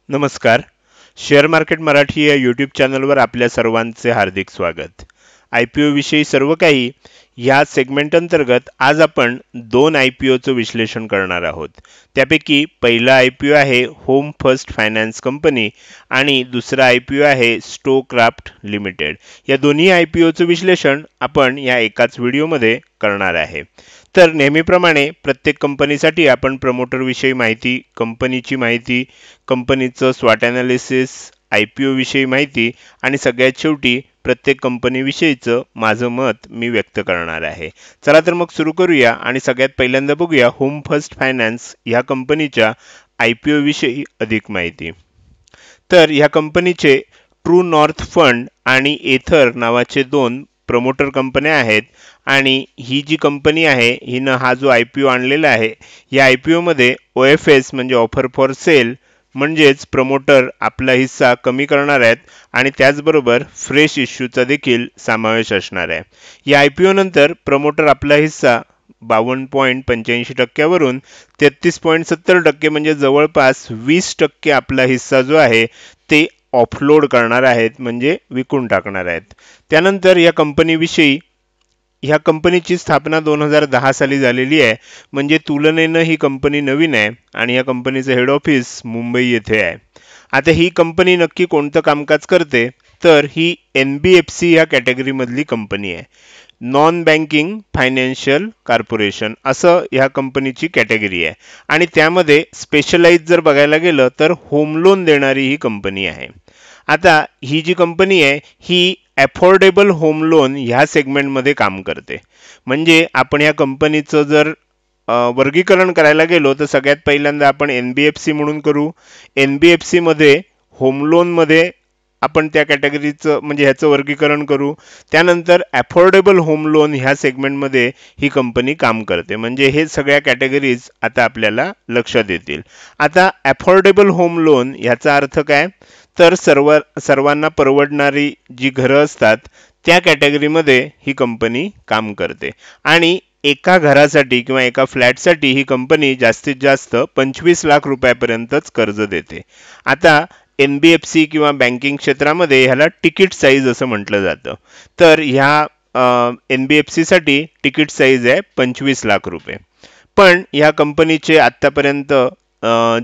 नमस्कार. Share market Marathi या YouTube चॅनलवर आपल्या सर्वांचे हार्दिक स्वागत. IPO विषयी सर्व काही या सेगमेंट अंतर्गत आज आपण दोन IPOचं विश्लेषण करणार आहोत. त्यापैकी पहिला IPO आहे होम फर्स्ट फायनान्स कंपनी आणि दुसरा IPO आहे स्टोक्राफ्ट लिमिटेड. या दोन्ही IPOचं विश्लेषण आपण या एकाच व्हिडिओमध्ये करणार आहे. तर नेहमीप्रमाणे प्रत्येक कंपनीसाठी आपण प्रमोटर विषयी माहिती, कंपनीची माहिती, कंपनीचं स्वॉट ॲनालिसिस, IPO विषयी माहिती आणि सगळ्यात शेवटी प्रत्येक कंपनीविषयीचं माझं मत मी व्यक्त करणार आहे. चला तर मग सुरू करूया आणि सगळ्यात पहिल्यांदा बघूया होम फर्स्ट फायनान्स ह्या कंपनीच्या IPO विषयी अधिक माहिती. तर ह्या कंपनीचे ट्रू नॉर्थ फंड आणि एथर नावाचे दोन प्रमोटर कंपन्या आहेत आणि ही जी कंपनी आहे हिनं हा जो IPO आणलेला आहे या IPO मध्ये OFS म्हणजे ऑफर फॉर सेल म्हणजेच प्रमोटर आपला हिस्सा कमी करणार आहेत आणि त्याचबरोबर फ्रेश इश्यूचा देखील समावेश असणार आहे. या IPO नंतर प्रमोटर आपला हिस्सा 52.85% वरून 33.70% म्हणजे जवळपास 20% आपला हिस्सा जो आहे ते ऑफलोड करणार आहेत म्हणजे विकून टाकणार आहेत. त्यानंतर या कंपनीविषयी ह्या कंपनीची स्थापना 2010 साली झालेली आहे म्हणजे तुलनेनं ही कंपनी नवीन आहे आणि या कंपनीचं हेड ऑफिस मुंबई येथे आहे. आता ही कंपनी नक्की कोणतं कामकाज करते तर ही NBFC या कॅटेगरीमधली कंपनी आहे. नॉन बँकिंग फायनान्शियल कॉर्पोरेशन असं ह्या कंपनीची कॅटेगरी आहे आणि त्यामध्ये स्पेशलाइज जर बघायला गेलं तर होम लोन देणारी ही कंपनी आहे. आता ही जी कंपनी आहे ही अफोर्डेबल होम लोन ह्या सेगमेंटमध्ये काम करते. म्हणजे आपण या कंपनीचं जर वर्गीकरण करायला गेलो तर सगळ्यात पहिल्यांदा आपण NBFC म्हणून करू. NBFC मध्ये होम लोनमध्ये आपण त्या कॅटेगरीचं म्हणजे ह्याचं वर्गीकरण करू. त्यानंतर अफोर्डेबल होम लोन ह्या सेगमेंटमध्ये ही कंपनी काम करते. म्हणजे हे सगळ्या कॅटेगरीज आता आपल्याला लक्षात येतील. आता अफोर्डेबल होम लोन ह्याचा अर्थ काय तर सर्वांना परवडणारी जी घरं असतात त्या कॅटेगरीमध्ये ही कंपनी काम करते आणि एका घरासाठी किंवा एका फ्लॅटसाठी ही कंपनी जास्तीत जास्त 25 लाख रुपयापर्यंतच कर्ज देते. आता NBFC किंवा बँकिंग क्षेत्रामध्ये ह्याला तिकीट साईज असं म्हटलं जातं. तर ह्या NBFC साठी तिकीट साईज आहे 25 लाख रुपये. पण ह्या कंपनीचे आत्तापर्यंत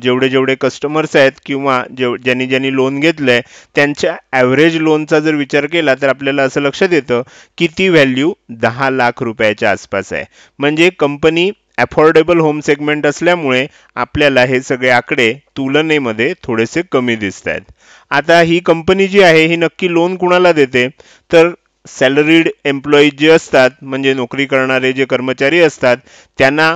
जेवढे कस्टमर्स आहेत किंवा ज्यांनी लोन घेतलंय त्यांच्या ॲव्हरेज लोनचा जर विचार केला तर आपल्याला असं लक्षात येतं की ती व्हॅल्यू 10 लाख रुपयाच्या आसपास आहे. म्हणजे कंपनी अफोर्डेबल होम सेगमेंट असल्यामुळे आपल्याला हे सगळे आकडे तुलनेमध्ये थोडेसे कमी दिसत आहेत. आता ही कंपनी जी आहे ही नक्की लोन कुणाला देते तर सॅलरीड एम्प्लॉई जे असतात म्हणजे नोकरी करणारे जे कर्मचारी असतात त्यांना,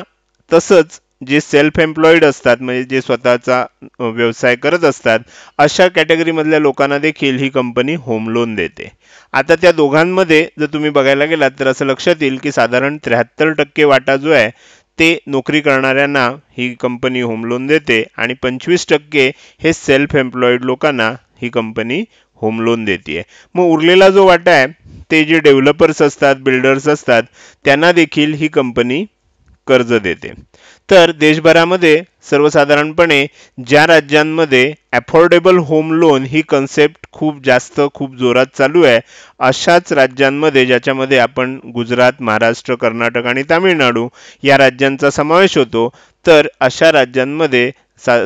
तसंच जे सेल्फ एम्प्लॉईड असतात म्हणजे जे स्वतःचा व्यवसाय करत असतात अशा कॅटेगरीमधल्या लोकांना देखील ही कंपनी होम लोन देते. आता त्या दोघांमध्ये जर तुम्ही बघायला गेलात तर असं लक्षात येईल की साधारण 73% वाटा जो आहे ते नोकरी करणाऱ्यांना ही कंपनी होम लोन देते आणि 25% हे सेल्फ एम्प्लॉईड लोकांना ही कंपनी होम लोन देते. मग उरलेला जो वाटा आहे ते जे डेव्हलपर्स असतात, बिल्डर्स असतात त्यांना देखील ही कंपनी कर्ज देते. तर देशभरामध्ये सर्वसाधारणपणे ज्या राज्यांमध्ये अफोर्डेबल होम लोन ही कन्सेप्ट खूप जोरात चालू आहे अशाच राज्यांमध्ये ज्याच्यामध्ये आपण गुजरात, महाराष्ट्र, कर्नाटक आणि तामिळनाडू या राज्यांचा समावेश होतो तर अशा राज्यांमध्ये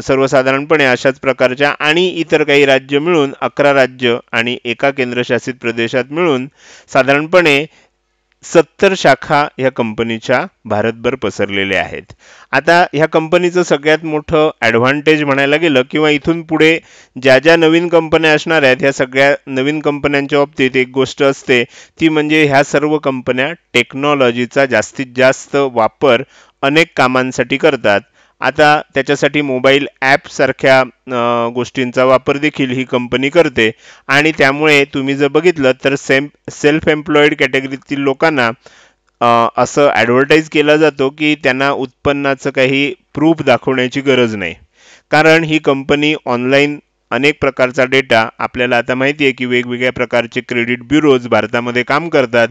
सर्वसाधारणपणे अशाच प्रकारच्या आणि इतर काही राज्य मिळून 11 राज्य आणि एका केंद्रशासित प्रदेशात मिळून साधारणपणे 70 शाखा ह्या कंपनीच्या भारतभर पसरलेल्या आहेत. आता ह्या कंपनीचं सगळ्यात मोठं ॲडव्हान्टेज म्हणायला गेलं किंवा इथून पुढे ज्या नवीन कंपन्या असणार आहेत ह्या सगळ्या नवीन कंपन्यांच्या बाबतीत एक गोष्ट असते ती म्हणजे ह्या सर्व कंपन्या टेक्नॉलॉजीचा जास्तीत जास्त वापर अनेक कामांसाठी करतात. आता त्याच्यासाठी मोबाईल ॲप सारख्या गोष्टींचा वापर देखील ही कंपनी करते आणि त्यामुळे तुम्ही जर बघितलं तर सेल्फ एम्प्लॉईड कॅटेगरीतील लोकांना असं ॲडव्हर्टाईज केला जातो की त्यांना उत्पन्नाचं काही प्रूफ दाखवण्याची गरज नाही. कारण ही कंपनी ऑनलाईन अनेक प्रकारचा डेटा, आपल्याला आता माहिती आहे की वेगवेगळ्या प्रकारचे क्रेडिट ब्युरोज भारतामध्ये काम करतात.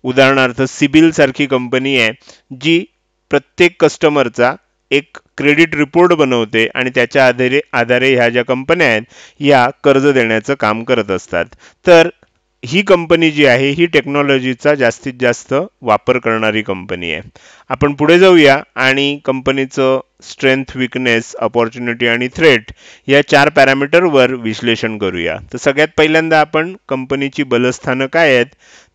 उदाहरणार्थ सिबिल सारखी कंपनी आहे जी प्रत्येक कस्टमरचा एक क्रेडिट रिपोर्ट बनवते आणि त्याच्या आधारे ह्या ज्या कंपन्या आहेत या कर्ज देण्याचं काम करत असतात. तर ही कंपनी जी आहे ही टेक्नॉलॉजीचा जास्तीत जास्त वापर करणारी कंपनी आहे. आपण पुढे जाऊया आणि कंपनीचं स्ट्रेंथ, विकनेस, अपॉर्च्युनिटी आणि थ्रेट या 4 पॅरामीटरवर विश्लेषण करूया. तर सगळ्यात पहिल्यांदा आपण कंपनीची बलस्थानं काय आहेत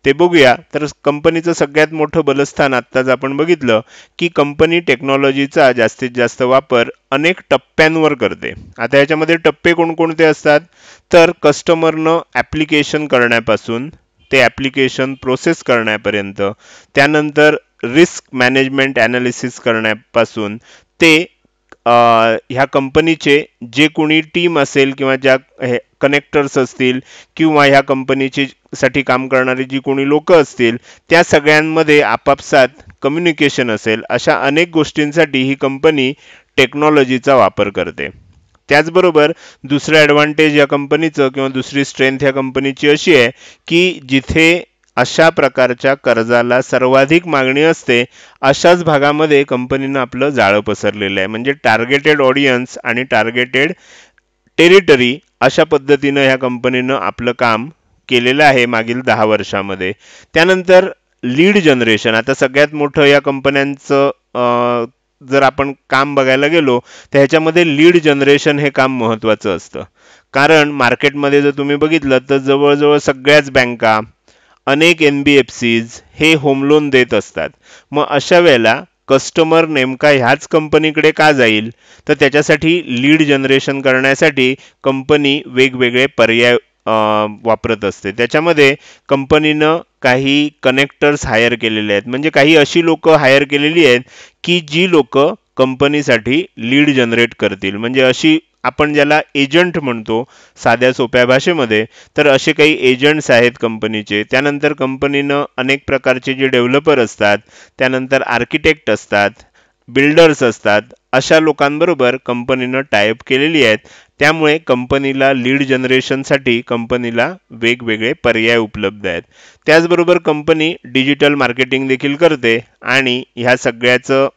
ते बघूया. तर कंपनीचं सगळ्यात मोठं बलस्थान आत्ताच आपण बघितलं की कंपनी टेक्नॉलॉजीचा जास्तीत जास्त वापर अनेक टप्प्यांवर करते. आता याच्यामध्ये टप्पे कोणकोणते असतात, तर कस्टमरनं ॲप्लिकेशन करण्यापासून ते ॲप्लिकेशन प्रोसेस करण्यापर्यंत, त्यानंतर रिस्क मॅनेजमेंट ॲनालिसिस करण्यापासून ते ह्या कंपनीचे जे कोणी टीम असेल किंवा ज्या कनेक्टर्स असतील किंवा ह्या कंपनीची साठी काम करणारी जी कोणी लोक असतील त्या सगळ्यांमध्ये आपापसात कम्युनिकेशन असेल, अशा अनेक गोष्टींसाठी ही कंपनी टेक्नॉलॉजीचा वापर करते. त्याचबरोबर दुसरं ॲडव्हान्टेज या कंपनीचं किंवा दुसरी स्ट्रेंथ या कंपनीची अशी आहे की जिथे अशा प्रकारच्या कर्जाला सर्वाधिक मागणी असते अशाच भागामध्ये कंपनीनं आपलं जाळं पसरलेलं आहे. म्हणजे टार्गेटेड ऑडियन्स आणि टार्गेटेड टेरिटरी अशा पद्धतीनं ह्या कंपनीनं आपलं काम केलेलं आहे मागील 10 वर्षामध्ये. त्यानंतर लीड जनरेशन, आता सगळ्यात मोठं या कंपन्यांचं जर आपण काम बघायला गेलो तर ह्याच्यामध्ये लीड जनरेशन हे काम महत्त्वाचं असतं. कारण मार्केटमध्ये जर तुम्ही बघितलं तर जवळजवळ सगळ्याच बँका, अनेक NBFCs हे होम लोन देत असतात. मग अशा वेळेला कस्टमर नेमका ह्याच कंपनीकडे का जाईल, तर त्याच्यासाठी लीड जनरेशन करण्यासाठी कंपनी वेगवेगळे पर्याय वापरत असते. त्याच्यामध्ये कंपनीनं काही कनेक्टर्स हायर केलेले आहेत, म्हणजे काही अशी लोक हायर केलेली आहेत की जी लोक कंपनीसाठी लीड जनरेट करतील. म्हणजे अशी आपण ज्याला एजंट म्हणतो साध्या सोप्या भाषेमध्ये, तर असे काही एजंट्स आहेत कंपनीचे. त्यानंतर कंपनीनं अनेक प्रकारचे जे डेव्हलपर असतात, त्यानंतर आर्किटेक्ट असतात, बिल्डर्स असतात, अशा लोकांबरोबर कंपनीनं टायअप केलेली आहेत. त्यामुळे कंपनीला लीड जनरेशनसाठी कंपनीला वेगवेगळे पर्याय उपलब्ध आहेत. त्याचबरोबर कंपनी डिजिटल मार्केटिंग देखील करते आणि ह्या सगळ्याचं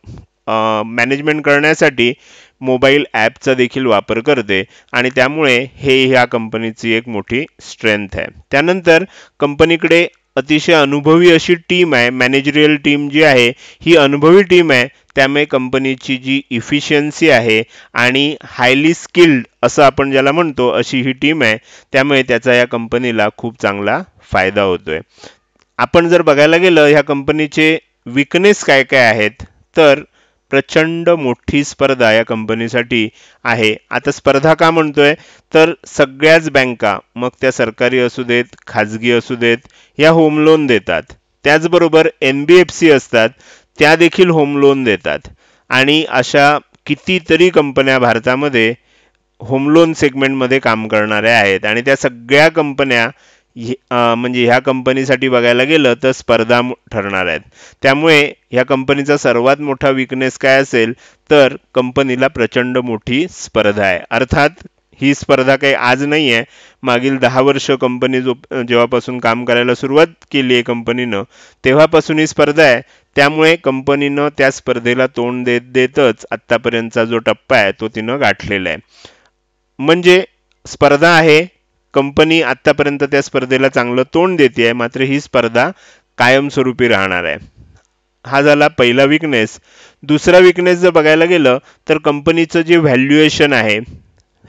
मॅनेजमेंट करण्यासाठी मोबाईल ॲपचा देखील वापर करते आणि त्यामुळे ह्या कंपनीची एक मोठी स्ट्रेंथ आहे. त्यानंतर कंपनीकडे अतिशय अनुभवी अशी टीम आहे, मॅनेजरियल टीम जी आहे ही अनुभवी टीम आहे. त्यामुळे कंपनीची जी इफिशियन्सी आहे आणि हायली स्किल्ड असं आपण ज्याला म्हणतो अशी ही टीम आहे. त्यामुळे त्याचा या कंपनीला खूप चांगला फायदा होतोय. आपण जर बघायला गेलं ह्या कंपनीचे विकनेस काय काय आहेत, तर प्रचंड मोठी स्पर्धा या कंपनीसाठी आहे. आता स्पर्धा का म्हणतोय, तर सगळ्याच बँका, मग त्या सरकारी असू देत, खाजगी असू देत, या होम लोन देतात. त्याचबरोबर NBFC असतात, त्या देखील होम लोन देतात. आणि अशा कितीतरी कंपन्या भारतामध्ये होम लोन सेगमेंटमध्ये काम करणाऱ्या आहेत आणि त्या सगळ्या कंपन्या म्हणजे ह्या कंपनीसाठी बघायला गेलं तर स्पर्धा ठरणार आहेत. त्यामुळे ह्या कंपनीचा सर्वात मोठा विकनेस काय असेल, तर कंपनीला प्रचंड मोठी स्पर्धा आहे. अर्थात ही स्पर्धा काही आज नाही आहे, मागील 10 वर्ष कंपनी जेव्हापासून काम करायला सुरुवात केली आहे कंपनीनं तेव्हापासून ही स्पर्धा आहे. त्यामुळे कंपनीनं त्या स्पर्धेला तोंड देतच आत्तापर्यंतचा जो टप्पा आहे तो तिनं गाठलेला आहे. म्हणजे स्पर्धा आहे, कंपनी आत्तापर्यंत त्या स्पर्धेला चांगलं तोंड देते आहे, मात्र ही स्पर्धा कायमस्वरूपी राहणार आहे. हा झाला पहिला विकनेस. दुसरा विकनेस जर बघायला गेलं तर कंपनीचं जे व्हॅल्युएशन आहे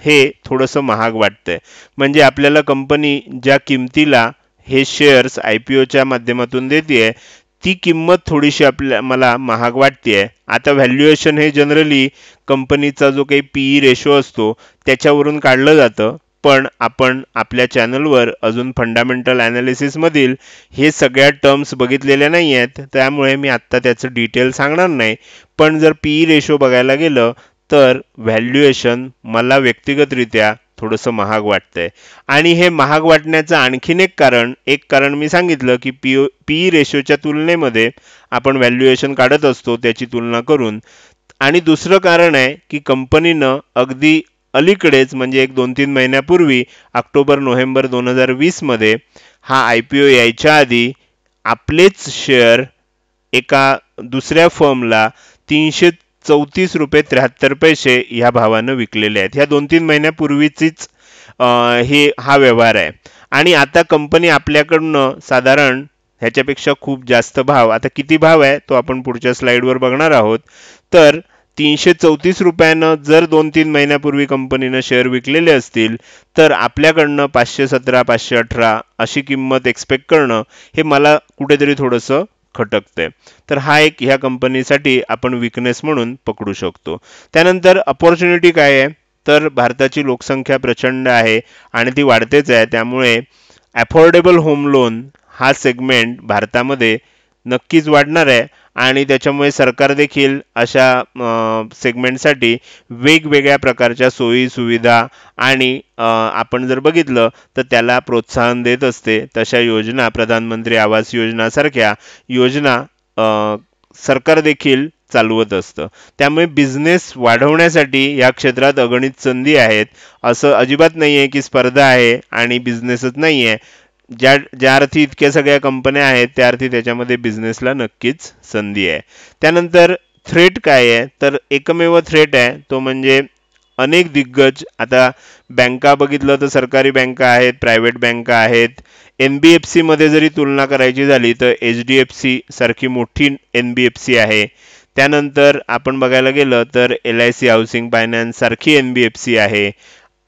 हे थोडंसं महाग वाटतंय. म्हणजे आपल्याला कंपनी ज्या किमतीला हे शेअर्स IPOच्या माध्यमातून देते ती किंमत थोडीशी मला महाग वाटते. आता व्हॅल्युएशन हे जनरली कंपनीचा जो काही PE रेशो असतो त्याच्यावरून काढलं जातं, पण आपण आपल्या चॅनलवर अजून फंडामेंटल ॲनालिसिसमधील हे सगळ्या टर्म्स बघितलेल्या नाही आहेत, त्यामुळे मी आत्ता त्याचं डिटेल सांगणार नाही. पण जर PE रेशो बघायला गेलं तर व्हॅल्युएशन मला व्यक्तिगतरित्या थोडंसं महाग वाटतंय. आणि हे महाग वाटण्याचं आणखीन एक कारण मी सांगितलं की PE रेशोच्या तुलनेमध्ये आपण व्हॅल्युएशन काढत असतो त्याची तुलना करून. आणि दुसरं कारण आहे की कंपनीनं अगदी अलीकडेच म्हणजे 1-2-3 महिन्यापूर्वी ऑक्टोबर-नोव्हेंबर 2020 मध्ये हा IPO यायच्या आधी आपलेच शेअर एका दुसऱ्या फर्मला ₹34.73 ह्या भावानं विकलेले आहेत. ह्या 2-3 महिन्यापूर्वीचीच हा व्यवहार आहे. आणि आता कंपनी आपल्याकडनं साधारण ह्याच्यापेक्षा खूप जास्त भाव, आता किती भाव आहे तो आपण पुढच्या स्लाइडवर बघणार आहोत. तर ₹334 जर 2-3 महिन्यापूर्वी कंपनीनं शेअर विकलेले असतील तर आपल्याकडनं 517, 518 अशी किंमत एक्सपेक्ट करणं हे मला कुठेतरी थोडंसं खटकतंय. तर हा एक ह्या कंपनीसाठी आपण विकनेस म्हणून पकडू शकतो. त्यानंतर अपॉर्च्युनिटी काय आहे, तर भारताची लोकसंख्या प्रचंड आहे आणि ती वाढतेच आहे. त्यामुळे अफोर्डेबल होम लोन हा सेगमेंट भारतामध्ये नक्कीच वाढणार आहे आणि त्याच्यामुळे सरकार देखील अशा सेगमेंटसाठी वेगवेगळ्या प्रकारच्या सोयी सुविधा आणि आपण जर बघितलं तर त्याला प्रोत्साहन देत असते. तशा योजना, प्रधानमंत्री आवास योजना सारख्या योजना सरकार देखील चालवत असतं. त्यामुळे बिझनेस वाढवण्यासाठी या क्षेत्रात अगणित संधी आहेत. असं अजिबात नाही आहे की स्पर्धा आहे आणि बिझनेसच नाही आहे. ज्या अर्थी इतक्या सगळ्या कंपन्या आहेत त्या अर्थी त्याच्यामध्ये बिझनेसला नक्कीच संधी आहे. त्यानंतर थ्रेट काय आहे, तर एकमेव थ्रेट आहे तो म्हणजे अनेक दिग्गज, आता बँका बघितलं तर सरकारी बँका आहेत, प्रायव्हेट बँका आहेत. NBFC मध्ये जरी तुलना करायची झाली तर HDFC सारखी मोठी NBFC आहे. त्यानंतर आपण बघायला गेलं तर LIC हाऊसिंग फायनान्स सारखी NBFC आहे,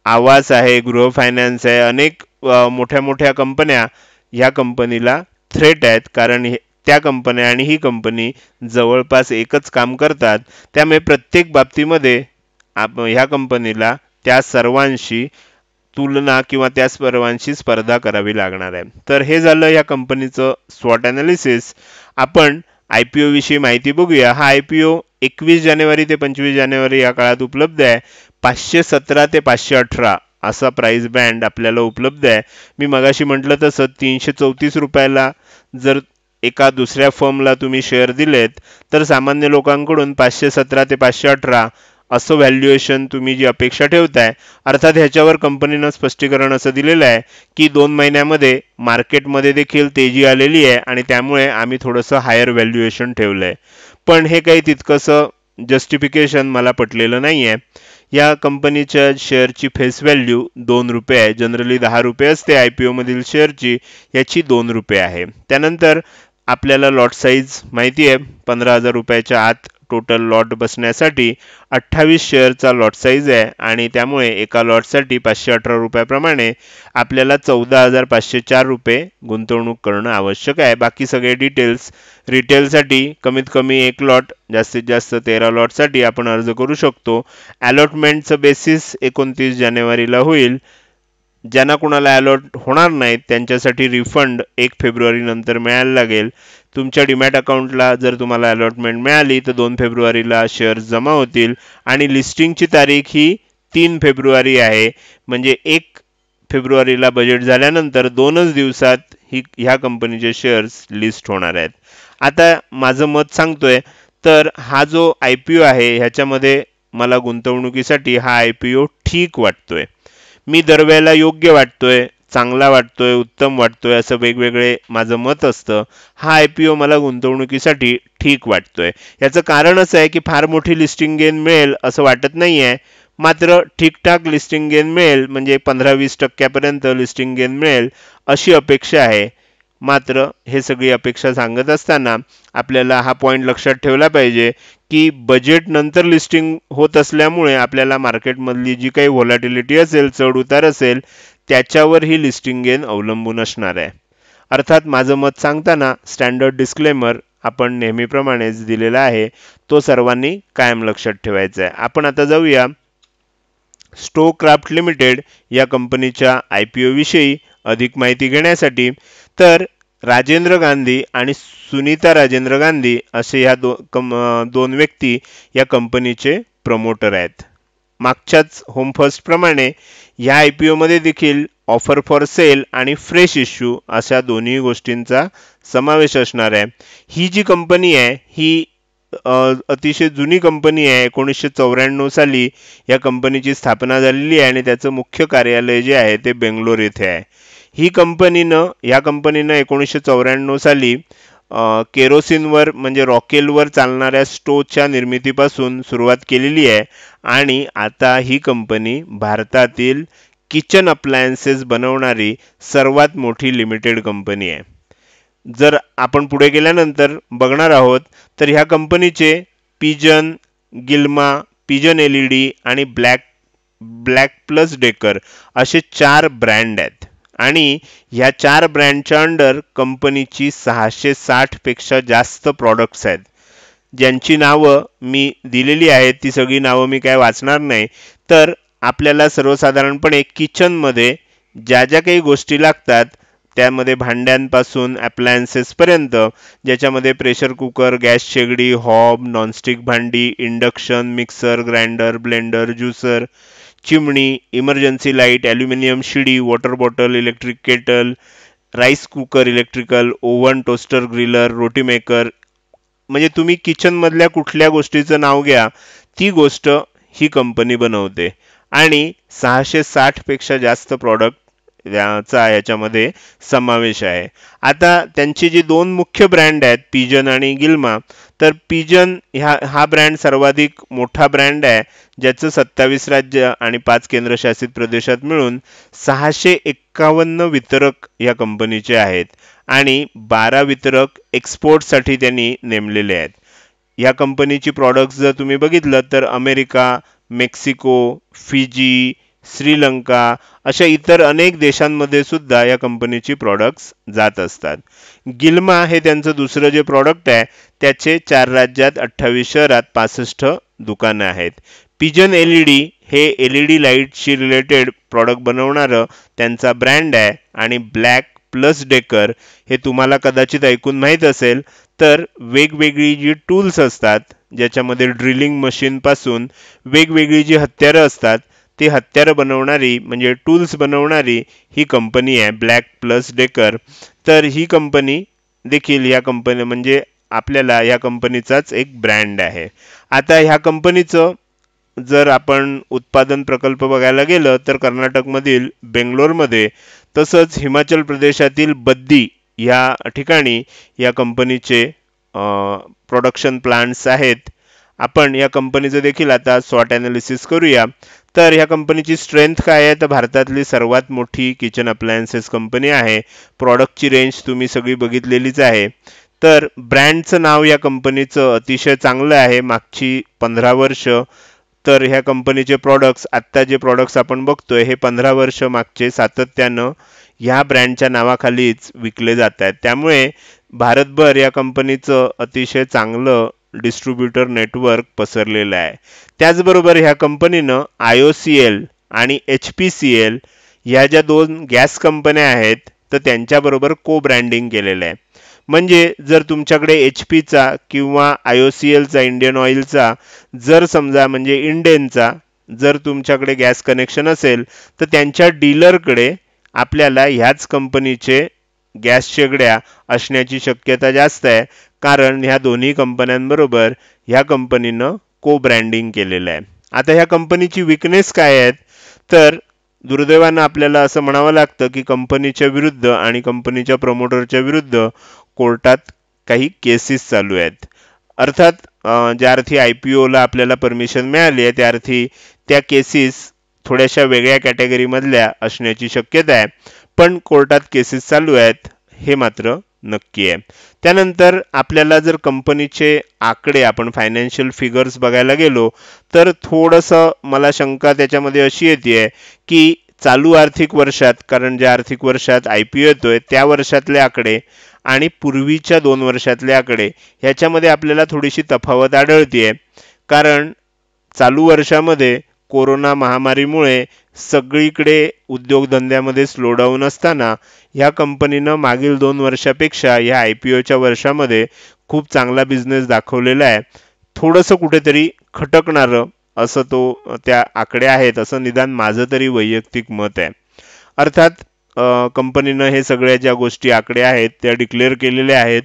आवास आहे, गृह फायनान्स आहे. अनेक मोठ्या मोठ्या कंपन्या ह्या कंपनीला थ्रेट आहेत, कारण त्या कंपन्या आणि ही कंपनी जवळपास एकच काम करतात. त्यामुळे प्रत्येक बाबतीमध्ये ह्या कंपनीला त्या सर्वांशी तुलना किंवा त्या सर्वांशी स्पर्धा करावी लागणार आहे. तर हे झालं या कंपनीचं स्वॉट ॲनालिसिस. आपण IPO विषयी माहिती बघूया. हा IPO 21 जानेवारी ते 25 जानेवारी या काळात उपलब्ध आहे. 517 ते 518 असा प्राइस बँड आपल्याला उपलब्ध आहे. मी मगाशी म्हटलं तसं ₹334 जर एका दुसऱ्या फर्मला तुम्ही शेअर दिलेत तर सामान्य लोकांकडून 517 ते 518 असं व्हॅल्युएशन तुम्ही जी अपेक्षा ठेवताय. अर्थात ह्याच्यावर कंपनीनं स्पष्टीकरण असं दिलेलं आहे की 2 महिन्यामध्ये मार्केटमध्ये देखील तेजी आलेली आहे आणि त्यामुळे आम्ही थोडंसं हायर व्हॅल्युएशन ठेवलं आहे. पण हे काही तितकंसं जस्टिफिकेशन मला पटलेलं नाही आहे. या कंपनीच्या शेअरची फेस व्हॅल्यू ₹2 आहे. जनरली ₹10 असते IPO मधील शेअरची, याची ₹2 आहे. त्यानंतर आपल्याला लॉट साईज माहिती आहे, ₹15,000 आत टोटल लॉट बसण्यासाठी 28 शेअरचा लॉट साईज आहे आणि त्यामुळे एका लॉटसाठी ₹518 प्रमाणे आपल्याला ₹14,504 गुंतवणूक करणं आवश्यक आहे. बाकी सगळे डिटेल्स, रिटेलसाठी कमीत कमी एक लॉट, जास्तीत जास्त 13 लॉटसाठी आपण अर्ज करू शकतो. अलॉटमेंटचं बेसिस 29 जानेवारीला होईल. ज्यांना कुणाला अलॉट होणार नाहीत त्यांच्यासाठी रिफंड 1 फेब्रुवारी नंतर मिळायला लागेल. तुमच्या डीमॅट अकाउंटला जर तुम्हाला अलॉटमेंट मिळाली तर 2 फेब्रुवारीला शेअर्स जमा होतील आणि लिस्टिंगची तारीख ही 3 फेब्रुवारी आहे. म्हणजे 1 फेब्रुवारीला बजेट झाल्यानंतर 2च दिवसात ह्या कंपनीचे शेअर्स लिस्ट होणार आहेत. आता माझं मत सांगतोय तर हा जो IPO आहे ह्याच्यामध्ये मला गुंतवणुकीसाठी हा IPO ठीक वाटतोय. मी दरवेळेला योग्य वाटतोय, चांगला वाटतोय, उत्तम वाटतोय असं वेगवेगळे माझं मत असतं. हा IPO मला गुंतवणुकीसाठी ठीक वाटतोय. याचं कारण असं आहे की फार मोठी लिस्टिंग गेन मिळेल असं वाटत नाही आहे. मात्र ठीकठाक लिस्टिंग गेन मिळेल, म्हणजे 15-20% लिस्टिंग गेन मिळेल अशी अपेक्षा आहे. मात्र हे सगळी अपेक्षा सांगत असताना आपल्याला हा पॉईंट लक्षात ठेवला पाहिजे की बजेट नंतर लिस्टिंग होत असल्यामुळे आपल्याला मार्केटमधली जी काही व्होलॅटिलिटी असेल, चढ उतार असेल, त्याच्यावर ही लिस्टिंग गेन अवलंबून असणार आहे. अर्थात माझं मत सांगताना स्टँडर्ड डिस्क्लेमर आपण नेहमीप्रमाणेच दिलेला आहे, तो सर्वांनी कायम लक्षात ठेवायचा आहे. आपण आता जाऊया स्टोक्राफ्ट लिमिटेड या कंपनीच्या IPO विषयी अधिक माहिती घेण्यासाठी. तर राजेंद्र गांधी आणि सुनीता राजेंद्र गांधी असे या दोन व्यक्ती या कंपनीचे प्रमोटर आहेत. मागच्याच होम फर्स्ट प्रमाणे या IPO मध्ये देखील ऑफर फॉर सेल आणि फ्रेश इश्यू अशा दोन्ही गोष्टींचा समावेश असणार आहे. ही जी कंपनी आहे ही अतिशय जुनी कंपनी आहे. 1994 साली या कंपनीची स्थापना झालेली आहे आणि त्याचं मुख्य कार्यालय जे आहे ते बेंगलोर येथे आहे. या कंपनीनं 1994 साली केरोसिनवर म्हणजे रॉकेलवर चालणाऱ्या स्टोवच्या निर्मितीपासून सुरुवात केलेली आहे आणि आता ही कंपनी भारतातील किचन अप्लायन्सेस बनवणारी सर्वात मोठी लिमिटेड कंपनी आहे. जर आपण पुढे गेल्यानंतर बघणार आहोत तर ह्या कंपनीचे पिजन, गिल्मा, पिजन एलईडी आणि ब्लॅक प्लस डेकर असे 4 ब्रँड आहेत आणि ह्या 4 ब्रँडच्या अंडर कंपनीची 660 पेक्षा जास्त प्रॉडक्ट्स आहेत, ज्यांची नावं मी दिलेली आहेत. ती सगळी नावं मी काय वाचणार नाही. तर आपल्याला सर्वसाधारणपणे किचनमध्ये ज्या ज्या काही गोष्टी लागतात, त्यामध्ये भांड्यांपासून अप्लायन्सेस पर्यंत, ज्याच्यामध्ये प्रेशर कुकर, गॅस शेगडी, हॉब, नॉनस्टिक भांडी, induction, mixer, grinder, blender, juicer, chimney, emergency light, aluminium शिडी, water bottle, electric kettle, rice cooker, electrical oven, toaster, griller, roti maker, म्हणजे तुम्ही किचनमधल्या कुठल्या गोष्टीचं नाव घ्या, ती गोष्ट ही कंपनी बनवते आणि 660 पेक्षा जास्त प्रॉडक्ट याचा याच्यामध्ये समावेश आहे. आता त्यांची जी 2 मुख्य ब्रँड आहेत, पिजन आणि गिल्मा, तर पिजन हा ब्रँड सर्वाधिक मोठा ब्रँड आहे, ज्याचं 27 राज्य आणि 5 केंद्रशासित प्रदेशात मिळून 651 वितरक या कंपनीचे आहेत आणि 12 वितरक एक्सपोर्टसाठी त्यांनी नेमलेले आहेत. या कंपनीची प्रॉडक्ट्स जर तुम्ही बघितलं तर अमेरिका, मेक्सिको, फिजी, श्रीलंका अशा इतर अनेक देशांमध्ये सुद्धा या कंपनीची प्रॉडक्ट्स जात असतात. गिल्मा हे त्यांचं दुसरं जे प्रॉडक्ट आहे, त्याचे 4 राज्यात 28 शहरात 65 दुकानं आहेत. पिजन एलईडी हे एलईडी लाईटशी रिलेटेड प्रॉडक्ट बनवणारं त्यांचा ब्रँड आहे आणि ब्लॅक प्लस डेकर हे तुम्हाला कदाचित ऐकून माहीत असेल, तर वेगवेगळी जी टूल्स असतात, ज्याच्यामध्ये ड्रिलिंग मशीनपासून वेगवेगळी जी हत्यारं असतात, ती हत्यारं बनवणारी म्हणजे टूल्स बनवणारी ही कंपनी आहे ब्लॅक प्लस डेकर. तर ही कंपनी देखील या कंपनी म्हणजे आपल्याला या कंपनीचाच एक ब्रँड आहे. आता ह्या कंपनीचं जर आपण उत्पादन प्रकल्प बघायला गेलं तर कर्नाटकमधील बेंगलोरमध्ये, तसंच हिमाचल प्रदेशातील बद्दी या ठिकाणी या कंपनीचे प्रोडक्शन प्लांट्स आहेत. आपण या कंपनीचं देखील आता स्वॉट ॲनालिसिस करूया. तर ह्या कंपनीची स्ट्रेंथ काय आहे, तर भारतातली सर्वात मोठी किचन अप्लायन्सेस कंपनी आहे. प्रॉडक्टची रेंज तुम्ही सगळी बघितलेलीच आहे. तर ब्रँडचं नाव या कंपनीचं अतिशय चांगलं आहे, मागची 15 वर्ष. तर ह्या कंपनीचे प्रॉडक्ट्स, आत्ता जे प्रॉडक्ट्स आपण बघतोय, हे 15 वर्ष मागचे सातत्यानं ह्या ब्रँडच्या नावाखालीच विकले जात आहेत. त्यामुळे भारतभर या कंपनीचं अतिशय चांगलं डिस्ट्रीब्युटर नेटवर्क पसरलेलं आहे. त्याचबरोबर ह्या कंपनीनं IOCL आणि HPCL ह्या ज्या 2 गॅस कंपन्या आहेत, तर त्यांच्याबरोबर को ब्रँडिंग केलेलं आहे. म्हणजे जर तुमच्याकडे HPचा किंवा IOCLचा, इंडियन ऑइलचा, जर समजा म्हणजे इंडेनचा जर तुमच्याकडे गॅस कनेक्शन असेल, तर त्यांच्या डीलरकडे आपल्याला ह्याच कंपनीचे गॅस शेगड्या असण्याची शक्यता जास्त आहे, कारण ह्या दोन्ही कंपन्यांबरोबर ह्या कंपनीनं को ब्रँडिंग केलेलं आहे. आता ह्या कंपनीची विकनेस काय आहेत, तर दुर्दैवानं आपल्याला असं म्हणावं लागतं की कंपनीच्या विरुद्ध आणि कंपनीच्या प्रमोटरच्या विरुद्ध कोर्टात काही केसेस चालू आहेत. अर्थात ज्या अर्थी IPOला आपल्याला परमिशन मिळाली आहे, त्या अर्थी त्या केसेस थोड्याशा वेगळ्या कॅटेगरीमधल्या असण्याची शक्यता आहे, पण कोर्टात केसेस चालू आहेत हे मात्र नक्की आहे. त्यानंतर आपल्याला जर कंपनीचे आकडे, आपण फायनान्शियल फिगर्स बघायला गेलो, तर थोडंसं मला शंका त्याच्यामध्ये अशी येते की चालू आर्थिक वर्षात, कारण ज्या आर्थिक वर्षात IPO येतोय त्या वर्षातले आकडे आणि पूर्वीच्या 2 वर्षातले आकडे ह्याच्यामध्ये आपल्याला थोडीशी तफावत आढळते. कारण चालू वर्षामध्ये कोरोना महामारीमुळे सगळीकडे उद्योगधंद्यामध्ये स्लोडाऊन असताना ह्या कंपनीनं मागील 2 वर्षापेक्षा या IPOच्या वर्षामध्ये खूप चांगला बिझनेस दाखवलेला आहे. थोडंसं कुठेतरी खटकणारं असं त्या आकडे आहेत, असं निदान माझं तरी वैयक्तिक मत आहे. अर्थात कंपनीनं हे सगळ्या ज्या गोष्टी आकडे आहेत त्या डिक्लेअर केलेल्या आहेत.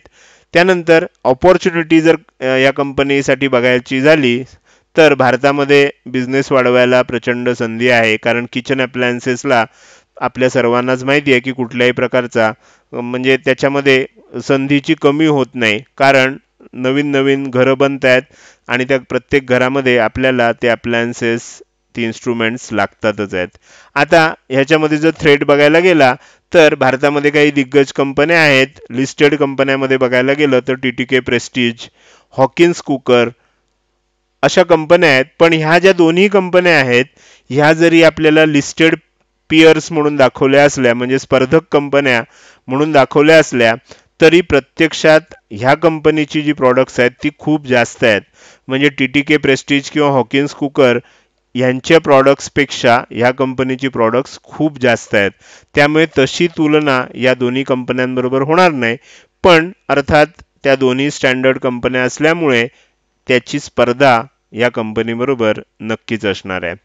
त्यानंतर ऑपॉर्च्युनिटी जर या कंपनीसाठी बघायची झाली तर भारतामध्ये बिझनेस वाढवायला प्रचंड संधी आहे, कारण किचन अप्लायन्सेसला आपल्या सर्वांनाच माहिती आहे की कुठल्याही प्रकारचा म्हणजे त्याच्यामध्ये संधीची कमी होत नाही, कारण नवीन नवीन घरं बनत आहेत आणि त्या प्रत्येक घरामध्ये आपल्याला ते अप्लायन्सेस, ती इन्स्ट्रुमेंट्स लागतातच आहेत. आता ह्याच्यामध्ये जर थ्रेड बघायला गेला तर भारतामध्ये काही दिग्गज कंपन्या आहेत. लिस्टेड कंपन्यामध्ये बघायला गेलं तर TTK प्रेस्टिज, हॉकिन्स कुकर अशा कंपन्या आहेत. पण ह्या ज्या दोन्ही कंपन्या आहेत ह्या जरी आपल्याला लिस्टेड पियर्स म्हणून दाखवल्या असल्या, म्हणजे स्पर्धक कंपन्या म्हणून दाखवल्या असल्या, तरी प्रत्यक्षात ह्या कंपनीची जी प्रॉडक्ट्स आहेत ती खूप जास्त आहेत. म्हणजे TTK प्रेस्टिज किंवा हॉकिन्स कुकर यांच्या प्रॉडक्ट्सपेक्षा ह्या कंपनीची प्रॉडक्ट्स खूप जास्त आहेत. त्यामुळे तशी तुलना या दोन्ही कंपन्यांबरोबर होणार नाही. पण अर्थात त्या दोन्ही स्टँडर्ड कंपन्या असल्यामुळे त्याची स्पर्धा या कंपनीबरोबर नक्कीच असणार आहे.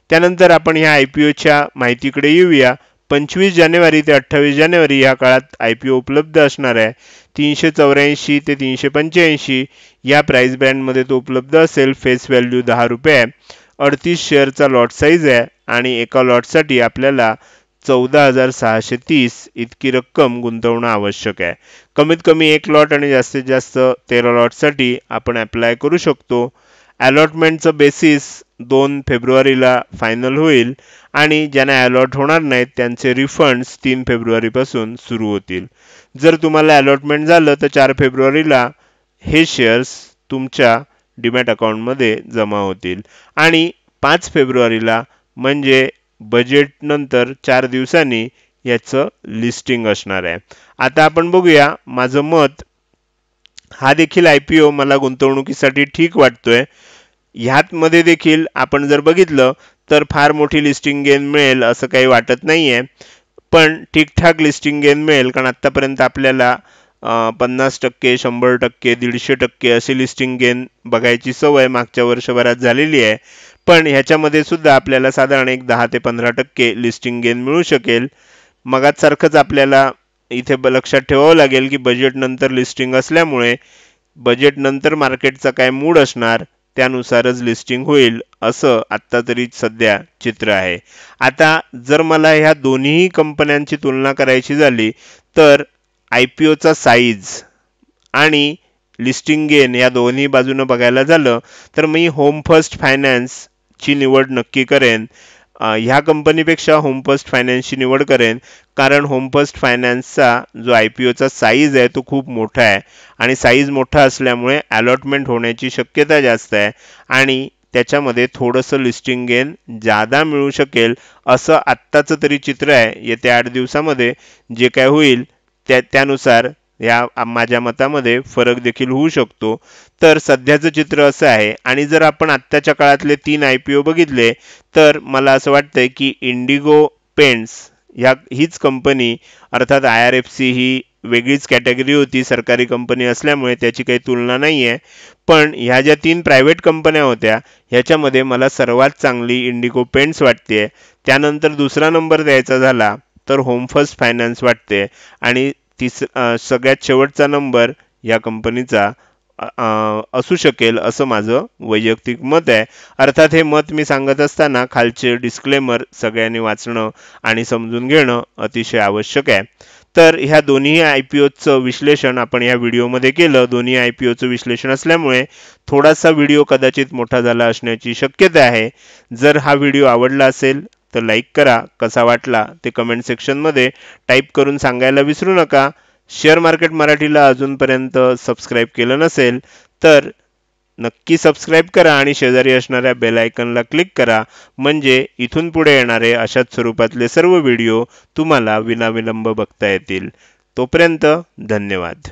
त्यानंतर आपण ह्या IPOच्या माहितीकडे येऊया. 25 जानेवारी ते 28 जानेवारी या काळात IPO उपलब्ध असणार आहे. 384 ते 385 या प्राइस बँडमध्ये तो उपलब्ध असेल. फेस व्हॅल्यू 10 रुपये आहे. 38 शेअरचा लॉट साईज आहे आणि एका लॉटसाठी आपल्याला 14,630 इतकी रक्कम गुंतवणं आवश्यक आहे. कमीत कमी एक लॉट आणि जास्तीत जास्त 13 लॉटसाठी आपण अप्लाय करू शकतो. अलॉटमेंटचं बेसिस 2 फेब्रुवारीला फायनल होईल आणि ज्यांना अलॉट होणार नाहीत त्यांचे रिफंड्स 3 फेब्रुवारीपासून सुरू होतील. जर तुम्हाला अलॉटमेंट झालं तर 4 फेब्रुवारीला हे शेअर्स तुमच्या डीमॅट अकाउंटमध्ये जमा होतील आणि 5 फेब्रुवारीला म्हणजे बजेट नंतर 4 दिवसांनी याचं लिस्टिंग असणार आहे. आता आपण बघूया माझं मत. हा देखील IPO मला गुंतवणुकीसाठी ठीक वाटतोय. ह्यामध्ये देखील आपण जर बघितलं तर फार मोठी लिस्टिंग गेन मिळेल असं काही वाटत नाहीये. पण ठीकठाक लिस्टिंग गेन मिळेल, कारण आतापर्यंत आपल्याला 50%, 100%, 150% असे लिस्टिंग गेन बघायची सवय मागच्या वर्षभरात झालेली आहे. पण ह्याच्यामध्ये सुद्धा आपल्याला साधारण एक 10 ते 15% लिस्टिंग गेन मिळू शकेल. मगाच सारखंच आपल्याला इथे लक्षात ठेवावं लागेल की बजेट नंतर लिस्टिंग असल्यामुळे बजेट नंतर मार्केटचा काय मूड असणार त्यानुसारच लिस्टिंग होईल असं आत्ता तरी सध्या चित्र आहे. आता जर मला ह्या दोन्ही कंपन्यांची तुलना करायची झाली तर IPOचा साईज आणि लिस्टिंग गेन या दोन्ही बाजूनं बघायला झालं तर मी होम फर्स्ट फायनान्सची निवड नक्की करेन. ह्या कंपनीपेक्षा होम फर्स्ट फायनान्सची निवड करेन, कारण होम फर्स्ट फायनान्सचा जो IPOचा साईज आहे तो खूप मोठा आहे आणि साईज मोठा असल्यामुळे अलॉटमेंट होण्याची शक्यता जास्त आहे आणि त्याच्यामध्ये थोडंसं लिस्टिंग गेन जादा मिळू शकेल असं आत्ताचं तरी चित्र आहे. येत्या 8 दिवसामध्ये जे काय होईल त्यानुसार या माझ्या मतामध्ये फरक देखील होऊ शकतो. तर सध्याचं चित्र असं आहे. आणि जर आपण आत्ताच्या काळातले 3 IPO बघितले तर मला असं वाटतंय की इंडिगो पेंट्स हीच कंपनी, अर्थात IRFC ही वेगळीच कॅटेगरी होती, सरकारी कंपनी असल्यामुळे त्याची काही तुलना नाही आहे. पण ह्या ज्या 3 प्रायव्हेट कंपन्या होत्या ह्याच्यामध्ये मला सर्वात चांगली इंडिगो पेंट्स वाटते. त्यानंतर दुसरा नंबर द्यायचा झाला तर होम फर्स्ट फायनान्स वाटते आणि सगळ्यात शेवटचा नंबर या कंपनीचा असू शकेल असं माझं वैयक्तिक मत आहे. अर्थात हे मत मी सांगत असताना खालचे डिस्क्लेमर सगळ्यांनी वाचणं आणि समजून घेणं अतिशय आवश्यक आहे. तर ह्या दोन्ही IPOचं विश्लेषण आपण या व्हिडिओमध्ये केलं. दोन्ही IPOचं विश्लेषण असल्यामुळे थोडासा व्हिडिओ कदाचित मोठा झाला असण्याची शक्यता आहे. जर हा व्हिडिओ आवडला असेल तर लाईक करा. कसा वाटला ते कमेंट सेक्शनमध्ये टाईप करून सांगायला विसरू नका. शेअर मार्केट मराठीला अजूनपर्यंत सबस्क्राईब केलं नसेल तर नक्की सबस्क्राईब करा आणि शेजारी असणाऱ्या बेल आयकॉनला क्लिक करा, म्हणजे इथून पुढे येणारे अशाच स्वरूपातले सर्व व्हिडिओ तुम्हाला विनाविलंब बघता येतील. तोपर्यंत धन्यवाद.